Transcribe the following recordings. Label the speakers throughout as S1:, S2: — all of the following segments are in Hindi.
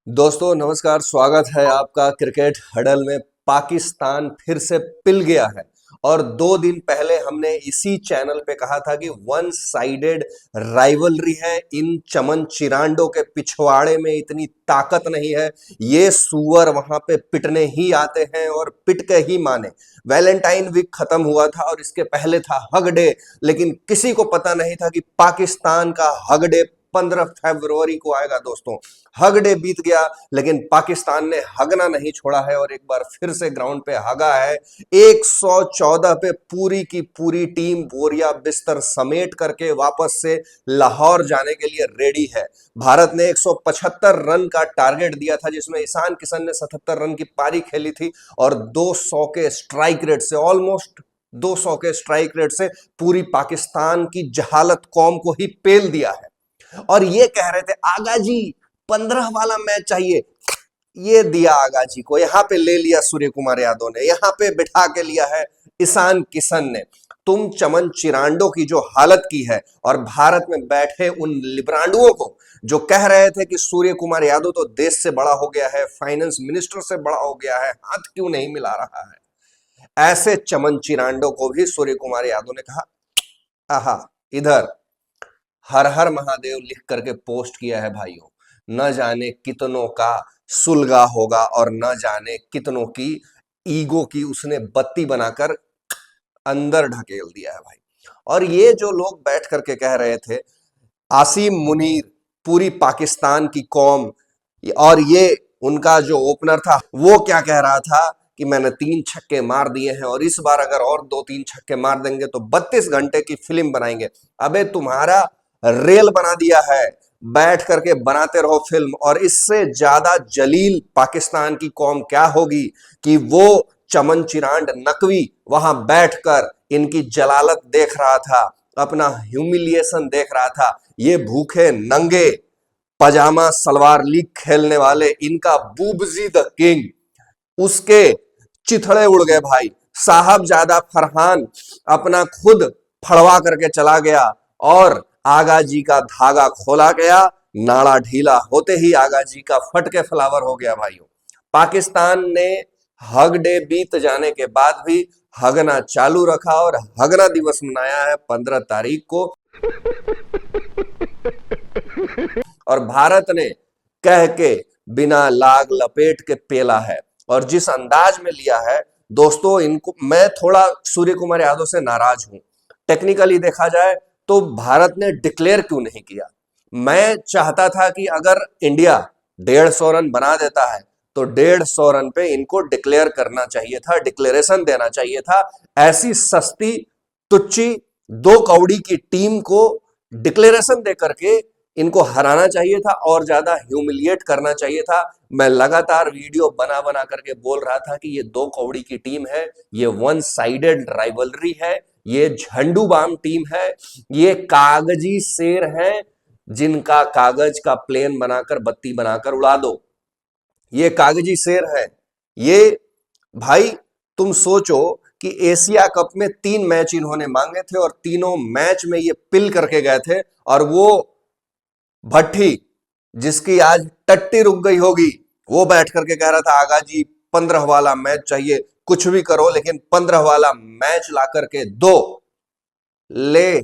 S1: दोस्तों नमस्कार, स्वागत है आपका क्रिकेट हडल में। पाकिस्तान फिर से पिल गया है और 2 दिन पहले हमने इसी चैनल पे कहा था कि वन साइडेड राइवलरी है। इन चमन चिरांडों के पिछवाड़े में इतनी ताकत नहीं है। ये सुअर वहां पे पिटने ही आते हैं और पिट के ही माने। वैलेंटाइन वीक खत्म हुआ था और इसके पहले था हग डे, लेकिन किसी को पता नहीं था कि पाकिस्तान का हग डे 15 फरवरी को आएगा। दोस्तों, हग डे बीत गया, लेकिन पाकिस्तान ने हगना नहीं छोड़ा है और एक बार फिर से ग्राउंड पे हगा है। 114 पे पूरी की पूरी टीम बोरिया बिस्तर समेट करके वापस से लाहौर जाने के लिए रेडी है। भारत ने 175 रन का टारगेट दिया था, जिसमें ईशान किशन ने 77 रन की पारी खेली थी और 200 के स्ट्राइक रेट से, ऑलमोस्ट 200 के स्ट्राइक रेट से पूरी पाकिस्तान की जहालत कौम को ही पेल दिया है। और ये कह रहे थे आगा जी 15 वाला मैच चाहिए। ये दिया आगा जी को, यहां पे ले लिया सूर्य कुमार यादव ने, यहां पे बिठा के लिया है ईशान किशन ने। तुम चमन चिरांडो की जो हालत की है और भारत में बैठे उन लिब्रांडुओं को जो कह रहे थे कि सूर्य कुमार यादव तो देश से बड़ा हो गया है, फाइनेंस मिनिस्टर से बड़ा हो गया है, हाथ क्यों नहीं मिला रहा है। ऐसे चमन चिरांडो को भी सूर्य कुमार यादव ने कहा, आहा इधर हर हर महादेव लिख करके पोस्ट किया है भाइयों। न जाने कितनों का सुलगा होगा और न जाने कितनों की ईगो की उसने बत्ती बनाकर अंदर ढकेल दिया है भाई। और ये जो लोग बैठ करके कह रहे थे, आसिम मुनीर, पूरी पाकिस्तान की कौम, और ये उनका जो ओपनर था वो क्या कह रहा था कि मैंने 3 छक्के मार दिए हैं और इस बार अगर और 2-3 छक्के मार देंगे तो 32 घंटे की फिल्म बनाएंगे। अबे तुम्हारा रेल बना दिया है, बैठ करके बनाते रहो फिल्म। और इससे ज्यादा जलील पाकिस्तान की कौम क्या होगी कि वो चमन चिरांड नकवी वहां बैठकर इनकी जलालत देख रहा था, अपना ह्यूमिलिएशन देख रहा था। ये भूखे नंगे पजामा सलवार लीग खेलने वाले, इनका बूबजी द किंग, उसके चिथड़े उड़ गए भाई। साहबजादा फरहान अपना खुद फड़वा करके चला गया और आगा जी का धागा खोला गया। नाड़ा ढीला होते ही आगा जी का फट के फ्लावर हो गया भाइयों। पाकिस्तान ने हग डे बीत जाने के बाद भी हगना चालू रखा और हगना दिवस मनाया है 15 तारीख को। और भारत ने कह के बिना लाग लपेट के पेला है और जिस अंदाज में लिया है दोस्तों, इनको मैं थोड़ा सूर्य कुमार यादव से नाराज हूं। टेक्निकली देखा जाए तो भारत ने डिक्लेयर क्यों नहीं किया। मैं चाहता था कि अगर इंडिया 150 रन बना देता है तो 150 रन पे इनको डिक्लेयर करना चाहिए था, डिक्लेरेशन देना चाहिए था। ऐसी सस्ती तुच्ची 2 कौड़ी की टीम को डिक्लेरेशन दे करके इनको हराना चाहिए था और ज्यादा ह्यूमिलिएट करना चाहिए था। मैं लगातार वीडियो बना बना करके बोल रहा था कि ये 2 कौड़ी की टीम है, ये वन साइडेड राइवलरी है, ये झंडू बाम टीम है, ये कागजी शेर है जिनका कागज का प्लेन बनाकर बत्ती बनाकर उड़ा दो। ये कागजी शेर है ये। भाई तुम सोचो कि एशिया कप में 3 मैच इन्होंने मांगे थे और तीनों मैच में ये पिल करके गए थे। और वो भट्टी जिसकी आज टट्टी रुक गई होगी, वो बैठ करके कह रहा था आगा जी 15 वाला मैच चाहिए, कुछ भी करो लेकिन 15 वाला मैच ला करके दो। ले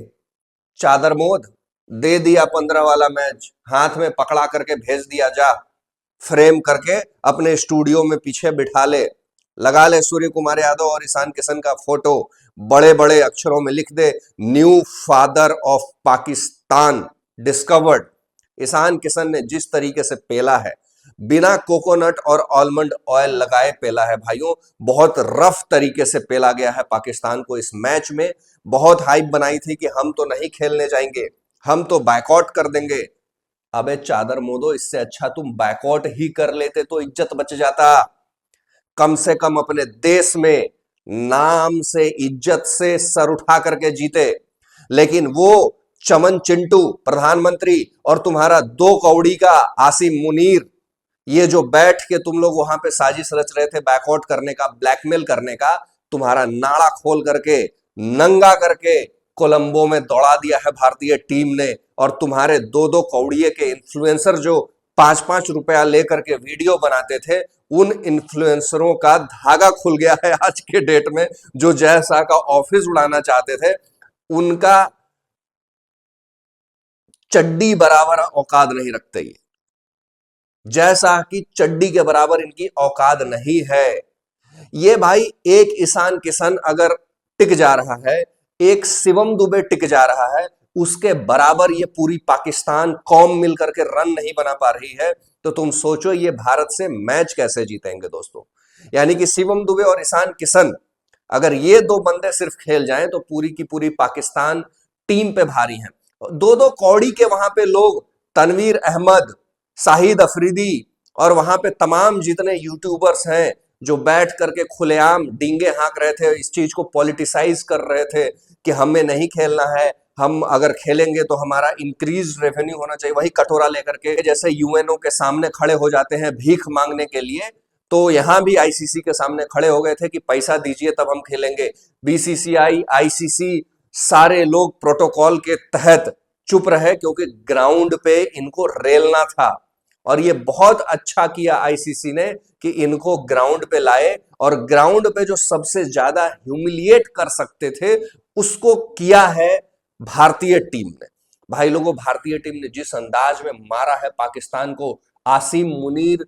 S1: चादर मोद, दे दिया 15 वाला मैच, हाथ में पकड़ा करके भेज दिया, जा फ्रेम करके अपने स्टूडियो में पीछे बिठा ले, लगा ले सूर्य कुमार यादव और ईशान किशन का फोटो, बड़े बड़े अक्षरों में लिख दे, new father of Pakistan discovered. Ishan Kishan ने जिस तरीके से पेला है, बिना कोकोनट और आलमंड ऑयल लगाए पेला है भाइयों। बहुत रफ तरीके से पेला गया है पाकिस्तान को इस मैच में। बहुत हाइप बनाई थी कि हम तो नहीं खेलने जाएंगे, हम तो बैकआउट कर देंगे। अबे चादर मोदो, इससे अच्छा तुम बैकआउट ही कर लेते तो इज्जत बच जाता। कम से कम अपने देश में नाम से इज्जत से सर उठा करके जीते। लेकिन वो चमन चिंटू प्रधानमंत्री और तुम्हारा 2 कौड़ी का आसिम मुनीर, ये जो बैठ के तुम लोग वहां पे साजिश रच रहे थे बैकआउट करने का, ब्लैकमेल करने का, तुम्हारा नाड़ा खोल करके नंगा करके कोलंबो में दौड़ा दिया है भारतीय टीम ने। और तुम्हारे 2-2 कौड़िए के इन्फ्लुएंसर जो ₹5-5 लेकर के वीडियो बनाते थे, उन इन्फ्लुएंसरों का धागा खुल गया है आज के डेट में। जो जय शाह का ऑफिस उड़ाना चाहते थे, उनका चड्डी बराबर औकात नहीं रखते ये। जय शाह की चड्डी के बराबर इनकी औकात नहीं है। ये भाई एक ईशान किशन अगर टिक जा रहा है, एक शिवम दुबे टिक जा रहा है, उसके बराबर ये पूरी पाकिस्तान कौम मिलकर के रन नहीं बना पा रही है, तो तुम सोचो ये भारत से मैच कैसे जीतेंगे दोस्तों। यानी कि शिवम दुबे और ईशान किशन, अगर ये दो बंदे सिर्फ खेल जाएं तो पूरी की पूरी पाकिस्तान टीम पे भारी है। दो दो कौड़ी के वहां पे लोग, तनवीर अहमद, शाहिद अफरीदी और वहां पे तमाम जितने यूट्यूबर्स हैं जो बैठ करके खुलेआम डींगे हाँक रहे थे, इस चीज को पॉलिटिसाइज कर रहे थे कि हमें नहीं खेलना है, हम अगर खेलेंगे तो हमारा इंक्रीज रेवेन्यू होना चाहिए, वही कटोरा लेकर के जैसे यूएनओ के सामने खड़े हो जाते हैं भीख मांगने के लिए, तो यहां भी आईसीसी के सामने खड़े हो गए थे कि पैसा दीजिए तब हम खेलेंगे। बीसीसीआई, आईसीसी, सारे लोग प्रोटोकॉल के तहत चुप रहे क्योंकि ग्राउंड पे इनको रेलना था। और ये बहुत अच्छा किया आईसीसी ने कि इनको ग्राउंड पे लाए, और ग्राउंड पे जो सबसे ज्यादा ह्यूमिलिएट कर सकते थे उसको किया है भारतीय टीम ने। भाई लोगों, भारतीय टीम ने जिस अंदाज में मारा है पाकिस्तान को, आसिम मुनीर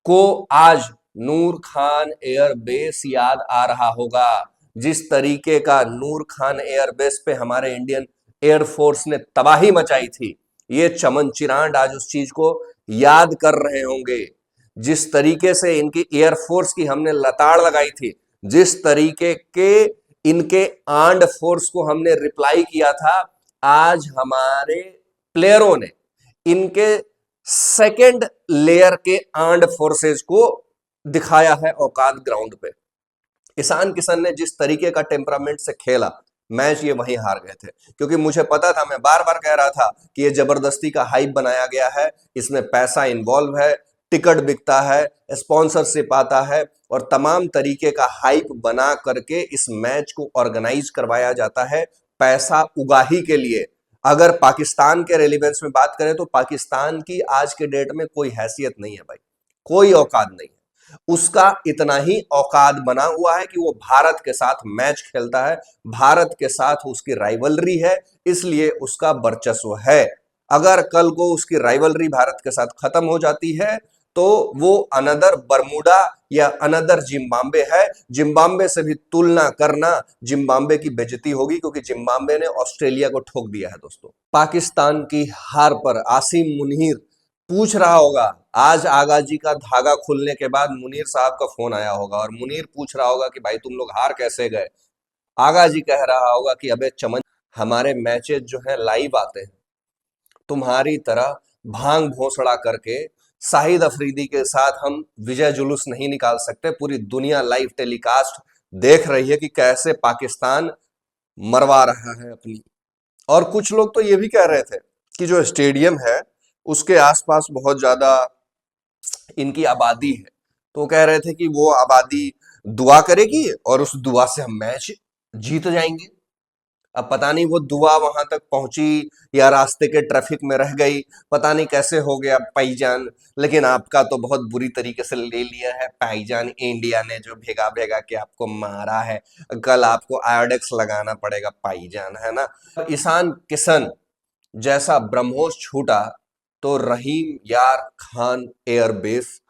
S1: को आज नूर खान एयरबेस याद आ रहा होगा। जिस तरीके का नूर खान एयरबेस पे हमारे इंडियन एयरफोर्स ने तबाही मचाई थी, ये चमन चिरांड आज उस चीज को याद कर रहे होंगे। जिस तरीके से इनकी एयरफोर्स की हमने लताड़ लगाई थी, जिस तरीके के इनके आर्म्ड फोर्स को हमने रिप्लाई किया था, आज हमारे प्लेयरों ने इनके सेकेंड लेयर के आर्म्ड फोर्सेस को दिखाया है औकात ग्राउंड पे। ईशान किशन ने जिस तरीके का टेम्परामेंट से खेला, मैच ये वहीं हार गए थे। क्योंकि मुझे पता था, मैं बार बार कह रहा था कि ये जबरदस्ती का हाइप बनाया गया है, इसमें पैसा इन्वॉल्व है, टिकट बिकता है, स्पॉन्सरशिप आता है, और तमाम तरीके का हाइप बना करके इस मैच को ऑर्गेनाइज करवाया जाता है पैसा उगाही के लिए। अगर पाकिस्तान के रेलिवेंस में बात करें तो पाकिस्तान की आज के डेट में कोई हैसियत नहीं है भाई, कोई औकात नहीं है। उसका इतना ही औकात बना हुआ है कि वो भारत के साथ मैच खेलता है, भारत के साथ उसकी राइवलरी है, इसलिए उसका वर्चस्व है। अगर कल को उसकी राइवलरी भारत के साथ खत्म हो जाती है तो वो अनदर बरमूडा या अनदर जिम्बाब्वे है। जिम्बाब्वे से भी तुलना करना, जिम्बाब्वे की बेइज्जती होगी, क्योंकि जिम्बाब्वे ने ऑस्ट्रेलिया को ठोक दिया है दोस्तों। पाकिस्तान की हार पर आसिम मुनीर पूछ रहा होगा, आज आगा जी का धागा खुलने के बाद मुनीर साहब का फोन आया होगा और मुनीर पूछ रहा होगा कि भाई तुम लोग हार कैसे गए। आगा जी कह रहा होगा कि अबे चमन, हमारे मैचेस जो है लाइव आते हैं, तुम्हारी तरह भांग भोसड़ा करके शाहिद अफरीदी के साथ हम विजय जुलूस नहीं निकाल सकते। पूरी दुनिया लाइव टेलीकास्ट देख रही है कि कैसे पाकिस्तान मरवा रहा है अपनी। और कुछ लोग तो ये भी कह रहे थे कि जो स्टेडियम है उसके आसपास बहुत ज्यादा इनकी आबादी है, तो कह रहे थे कि वो आबादी दुआ करेगी और उस दुआ से हम मैच जीत जाएंगे। अब पता नहीं वो दुआ वहां तक पहुंची या रास्ते के ट्रैफिक में रह गई, पता नहीं कैसे हो गया भाईजान, लेकिन आपका तो बहुत बुरी तरीके से ले लिया है भाईजान। इंडिया ने जो भेगा भेगा के आपको मारा है, कल आपको आयोडेक्स लगाना पड़ेगा भाईजान, है ना। ईशान किशन जैसा ब्रह्मोस छूटा तो रहीम यार खान एयरबेस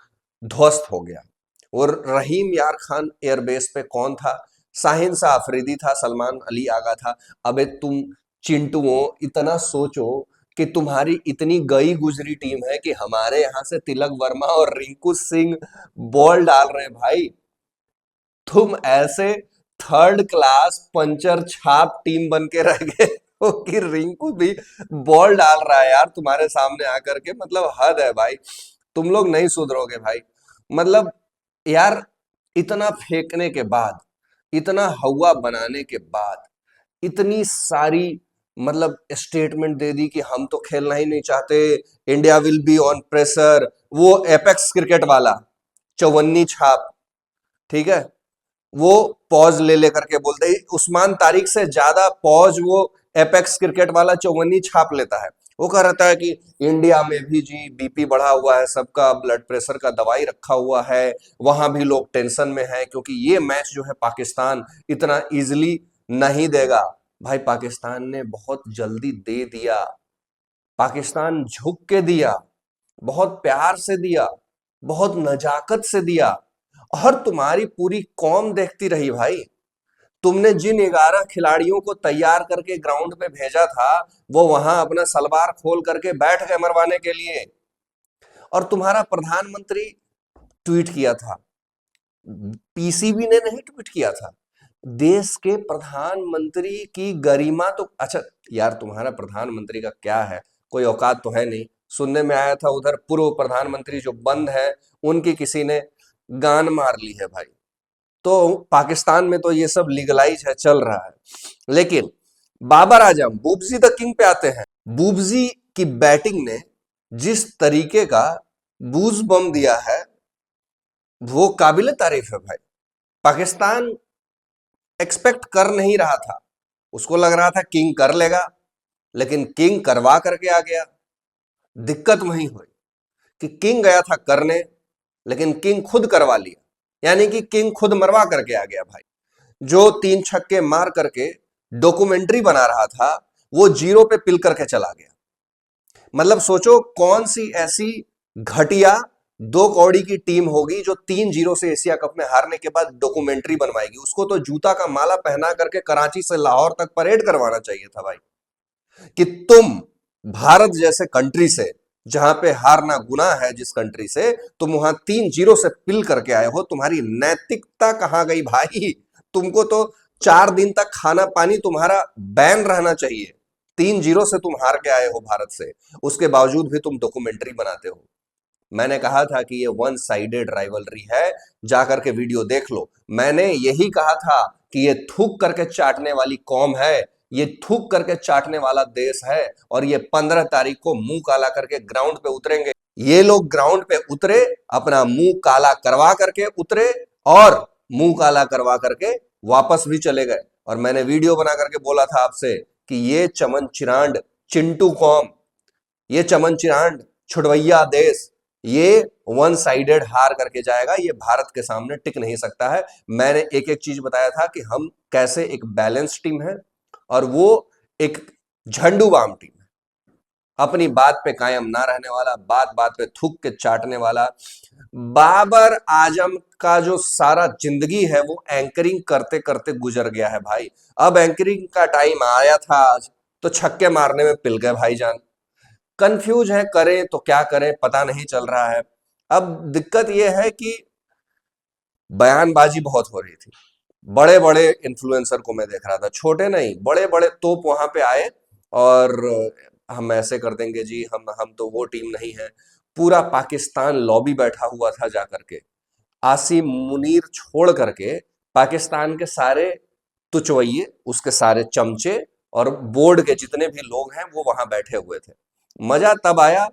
S1: ध्वस्त हो गया। और रहीम यार खान एयरबेस पे कौन था? शाहीन शाह अफरीदी था, सलमान अली आगा था। अबे तुम चिंटुओं, इतना सोचो कि तुम्हारी इतनी गई गुजरी टीम है कि हमारे यहां से तिलक वर्मा और रिंकू सिंह बॉल डाल रहे हैं भाई। तुम ऐसे थर्ड क्लास पंचर छाप टीम बन के रह गए हो कि रिंकू भी बॉल डाल रहा है यार तुम्हारे सामने आकर के। मतलब हद है भाई, तुम लोग नहीं सुधरोगे भाई। मतलब यार, इतना फेंकने के बाद, इतना हवा बनाने के बाद, इतनी सारी मतलब स्टेटमेंट दे दी कि हम तो खेलना ही नहीं चाहते, India will be on pressure. वो एपेक्स क्रिकेट वाला चौवन्नी छाप, ठीक है, वो पॉज ले लेकर के बोलते हैं, उस्मान तारिक से ज्यादा पॉज वो एपेक्स क्रिकेट वाला चौवन्नी छाप लेता है। वो कह रहता है कि इंडिया में भी जी बीपी बढ़ा हुआ है, सबका ब्लड प्रेशर का दवाई रखा हुआ है, वहां भी लोग टेंशन में हैं क्योंकि ये मैच जो है पाकिस्तान इतना इजीली नहीं देगा। भाई पाकिस्तान ने बहुत जल्दी दे दिया, पाकिस्तान झुक के दिया, बहुत प्यार से दिया, बहुत नजाकत से दिया, और तुम्हारी पूरी कौम देखती रही भाई। तुमने जिन 11 खिलाड़ियों को तैयार करके ग्राउंड पे भेजा था, वो वहां अपना सलवार खोल करके बैठ गए मरवाने के लिए। और तुम्हारा प्रधानमंत्री ट्वीट किया था, पीसीबी ने नहीं ट्वीट किया था, देश के प्रधानमंत्री की गरिमा तो अच्छा, यार तुम्हारा प्रधानमंत्री का क्या है, कोई औकात तो है नहीं। सुनने में आया था उधर पूर्व प्रधानमंत्री जो बंद है, उनकी किसी ने गान मार ली है भाई। तो पाकिस्तान में तो ये सब लीगलाइज है, चल रहा है। लेकिन बाबर आजम बूबजी द किंग पे आते हैं। बूबजी की बैटिंग ने जिस तरीके का बूज बम दिया है, वो काबिले तारीफ है भाई। पाकिस्तान एक्सपेक्ट कर नहीं रहा था, उसको लग रहा था किंग कर लेगा, लेकिन किंग करवा करके आ गया। दिक्कत वही हुई कि किंग गया था करने, लेकिन किंग खुद करवा लिया, यानी कि किंग खुद मरवा करके आ गया भाई। जो 3 छक्के मार करके डॉक्यूमेंट्री बना रहा था, वो जीरो पे पिल करके चला गया। मतलब सोचो कौन सी ऐसी घटिया 2 कौड़ी की टीम होगी जो 3-0 से एशिया कप में हारने के बाद डॉक्यूमेंट्री बनवाएगी। उसको तो जूता का माला पहना करके कराची से लाहौर तक परेड करवाना चाहिए था भाई, कि तुम भारत जैसे कंट्री से, जहां पे हारना गुनाह है, जिस कंट्री से तुम वहां 3-0 से पिल करके आए हो, तुम्हारी नैतिकता कहां गई भाई। तुमको तो 4 दिन तक खाना पानी तुम्हारा बैन रहना चाहिए। 3-0 से तुम हार के आए हो भारत से, उसके बावजूद भी तुम डॉक्यूमेंट्री बनाते हो। मैंने कहा था कि ये वन साइडेड राइवलरी है, जाकर के वीडियो देख लो। मैंने यही कहा था कि ये थूक करके चाटने वाली कौम है, ये थूक करके चाटने वाला देश है, और ये 15 तारीख को मुंह काला करके ग्राउंड पे उतरेंगे। ये लोग ग्राउंड पे उतरे, अपना मुंह काला करवा करके उतरे, और मुंह काला करवा करके वापस भी चले गए। और मैंने वीडियो बना करके बोला था आपसे कि ये चमन चिरांड चिंटू कौम, ये चमन चिरांड छुड़वैया देश, ये वन साइडेड हार करके जाएगा, ये भारत के सामने टिक नहीं सकता है। मैंने एक एक चीज बताया था कि हम कैसे एक बैलेंस टीम है, और वो एक झंडू बाम टीम है, अपनी बात पे कायम ना रहने वाला, बात बात पे थूक के चाटने वाला। बाबर आजम का जो सारा जिंदगी है वो एंकरिंग करते करते गुजर गया है भाई। अब एंकरिंग का टाइम आया था आज, तो छक्के मारने में पिल गए भाईजान। कंफ्यूज है, करें तो क्या करें, पता नहीं चल रहा है। अब दिक्कत यह है कि बयानबाजी बहुत हो रही थी, बड़े बड़े इन्फ्लुएंसर को मैं देख रहा था, छोटे नहीं बड़े बड़े तोप वहां पे आए, और हम ऐसे कर देंगे जी, हम तो वो टीम नहीं है। पूरा पाकिस्तान लॉबी बैठा हुआ था जाकर के, आसिम मुनीर छोड़ करके पाकिस्तान के सारे तुचवइये, उसके सारे चमचे, और बोर्ड के जितने भी लोग हैं वो वहां बैठे हुए थे। मजा तब आया,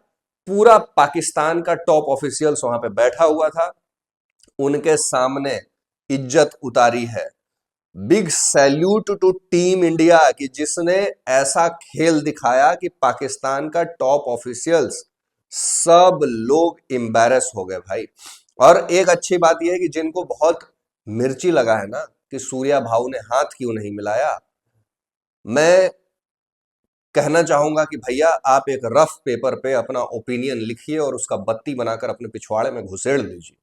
S1: पूरा पाकिस्तान का टॉप ऑफिशियल्स वहां पे बैठा हुआ था, उनके सामने इज्जत उतारी है। Big salute to team India कि जिसने ऐसा खेल दिखाया कि पाकिस्तान का टॉप ऑफिशियल्स सब लोग एम्बैरेस हो गए भाई। और एक अच्छी बात यह है कि जिनको बहुत मिर्ची लगा है ना कि सूर्या भाऊ ने हाथ क्यों नहीं मिलाया, मैं कहना चाहूंगा कि भैया आप एक रफ पेपर पे अपना ओपिनियन लिखिए और उसका बत्ती बनाकर अपने पिछवाड़े में घुसेड़ लीजिए,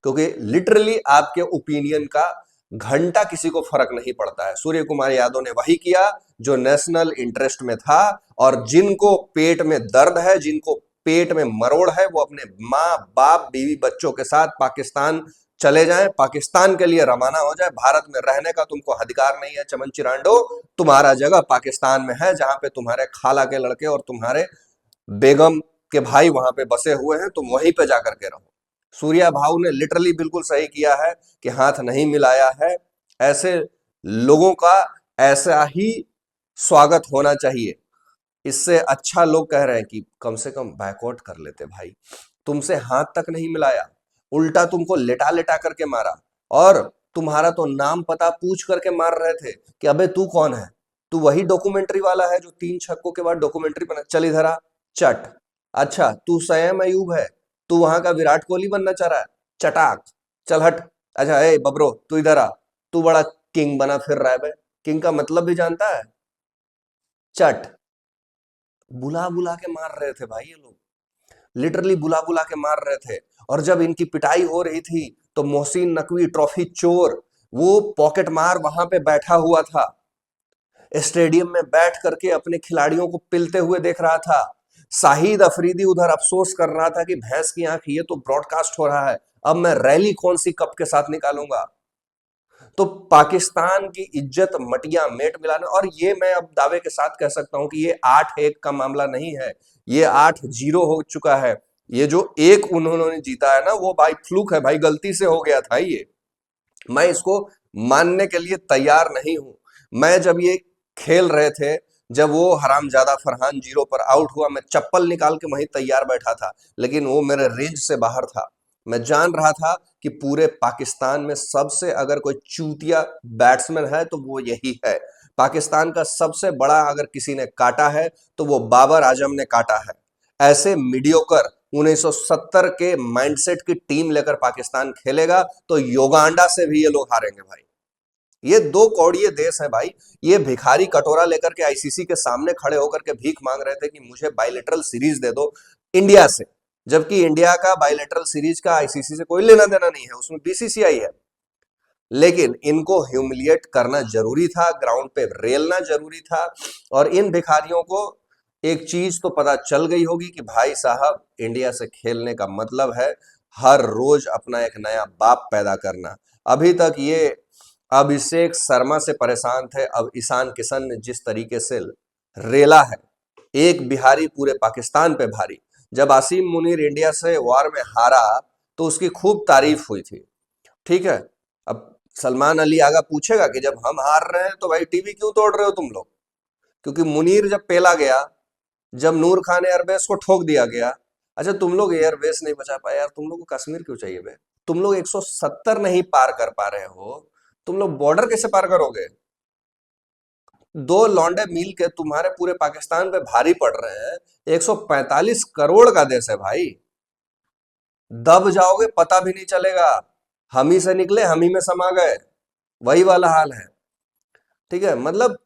S1: क्योंकि लिटरली आपके ओपिनियन का घंटा किसी को फर्क नहीं पड़ता है। सूर्य कुमार यादव ने वही किया जो नेशनल इंटरेस्ट में था, और जिनको पेट में दर्द है, जिनको पेट में मरोड़ है, वो अपने माँ बाप बीवी बच्चों के साथ पाकिस्तान चले जाएं, पाकिस्तान के लिए रवाना हो जाए। भारत में रहने का तुमको अधिकार नहीं है चमन चिरांडो, तुम्हारा जगह पाकिस्तान में है, जहां पे तुम्हारे खाला के लड़के और तुम्हारे बेगम के भाई वहां पे बसे हुए हैं, तुम वहीं पे जाकर के रहो। सूर्या भाऊ ने लिटरली बिल्कुल सही किया है कि हाथ नहीं मिलाया है। ऐसे लोगों का ऐसा ही स्वागत होना चाहिए। इससे अच्छा लोग कह रहे हैं कि कम से कम बैकआउट कर लेते भाई, तुमसे हाथ तक नहीं मिलाया, उल्टा तुमको लेटा लेटा करके मारा, और तुम्हारा तो नाम पता पूछ करके मार रहे थे कि अबे तू कौन है, तू वही डॉक्यूमेंट्री वाला है जो 3 छक्कों के बाद डॉक्यूमेंट्री बना, चल इधर आ, चट। अच्छा तू सैम अयूब है, तू वहां का विराट कोहली बनना चाह रहा है, चटाक, चल हट। अच्छा ए बब्रो तू इधर आ, तू बड़ा किंग बना फिर रहा है बे, किंग का मतलब भी जानता है, चट। बुला बुला के मार रहे थे भाई ये लोग, लिटरली बुला बुला के मार रहे थे। और जब इनकी पिटाई हो रही थी तो मोहसिन नकवी ट्रॉफी चोर, वो पॉकेट मार वहां पे बैठा हुआ था, स्टेडियम में बैठ करके अपने खिलाड़ियों को पिलते हुए देख रहा था। शाहिद अफरीदी उधर अफसोस कर रहा था कि भैंस की आंख, ये तो ब्रॉडकास्ट हो रहा है, अब मैं रैली कौन सी कप के साथ निकालूंगा। तो पाकिस्तान की इज्जत मटिया मेट मिलाना, और ये मैं अब दावे के साथ कह सकता हूं कि ये 8-1 का मामला नहीं है, ये 8-0 हो चुका है। ये जो एक उन्होंने जीता है ना, वो भाई फ्लूक है भाई, गलती से हो गया था ये, मैं इसको मानने के लिए तैयार नहीं हूं। मैं जब ये खेल रहे थे, जब वो हरामजादा फरहान जीरो पर आउट हुआ, मैं चप्पल निकाल के वहीं तैयार बैठा था, लेकिन वो मेरे रेंज से बाहर था। मैं जान रहा था कि पूरे पाकिस्तान में सबसे अगर कोई चूतिया बैट्समैन है तो वो यही है। पाकिस्तान का सबसे बड़ा अगर किसी ने काटा है तो वो बाबर आजम ने काटा है। ऐसे मीडियोकर 1970 के माइंडसेट की टीम लेकर पाकिस्तान खेलेगा तो योगांडा से भी ये लोग हारेंगे भाई। ये दो कौड़िए देश है भाई। ये भिखारी कटोरा लेकर के आईसीसी के सामने खड़े होकर के भीख मांग रहे थे कि मुझे बायलैटरल सीरीज दे दो इंडिया से, जबकि इंडिया का बायलैटरल सीरीज का आईसीसी से कोई लेना देना नहीं है, उसमें बीसीसीआई है। लेकिन इनको ह्यूमिलिएट करना जरूरी था, ग्राउंड पे रेलना जरूरी था। और इन भिखारियों को एक चीज तो पता चल गई होगी कि भाई साहब इंडिया से खेलने का मतलब है हर रोज अपना एक नया बाप पैदा करना। अभी तक ये अभिषेक शर्मा से परेशान थे, अब ईशान किशन ने जिस तरीके से रेला है, एक बिहारी पूरे पाकिस्तान पे भारी। जब आसिम मुनीर इंडिया से वॉर में हारा तो उसकी खूब तारीफ हुई थी, ठीक है। अब सलमान अली आगा पूछेगा कि जब हम हार रहे हैं तो भाई टीवी क्यों तोड़ रहे हो तुम लोग, क्योंकि मुनीर जब पेला गया, जब नूर खान एयरबेस को ठोक दिया गया। अच्छा तुम लोग एयरबेस नहीं बचा पाए यार, तुम लोग को कश्मीर क्यों चाहिए बे, तुम लोग 170 नहीं पार कर पा रहे हो, तुम लोग बॉर्डर कैसे पार करोगे। दो लौंडे मिल के तुम्हारे पूरे पाकिस्तान पे भारी पड़ रहे हैं, 145 करोड़ का देश है भाई, दब जाओगे पता भी नहीं चलेगा, हम ही से निकले हम ही में समा गए, वही वाला हाल है। ठीक है, मतलब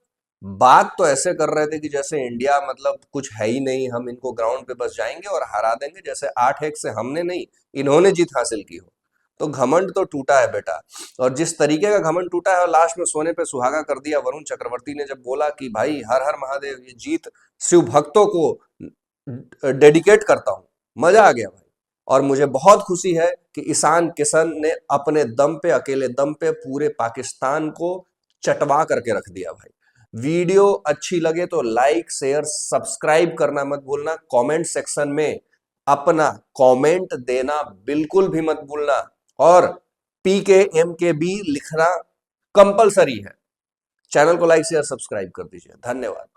S1: बात तो ऐसे कर रहे थे कि जैसे इंडिया मतलब कुछ है ही नहीं, हम इनको ग्राउंड पे बस जाएंगे और हरा देंगे, जैसे 8-1 से हमने नहीं इन्होंने जीत हासिल की हो। तो घमंड तो टूटा है बेटा, और जिस तरीके का घमंड टूटा है, और लास्ट में सोने पे सुहागा कर दिया वरुण चक्रवर्ती ने जब बोला कि भाई हर हर महादेव, ये जीत शिव भक्तों को डेडिकेट करता हूं, मजा आ गया भाई। और मुझे बहुत खुशी है कि ईशान किशन ने अपने दम पे, अकेले दम पे पूरे पाकिस्तान को चटवा करके रख दिया भाई। वीडियो अच्छी लगे तो लाइक शेयर सब्सक्राइब करना मत भूलना, कमेंट सेक्शन में अपना कमेंट देना बिल्कुल भी मत भूलना, और PKMKB लिखना कंपलसरी है। चैनल को लाइक शेयर सब्सक्राइब कर दीजिए, धन्यवाद।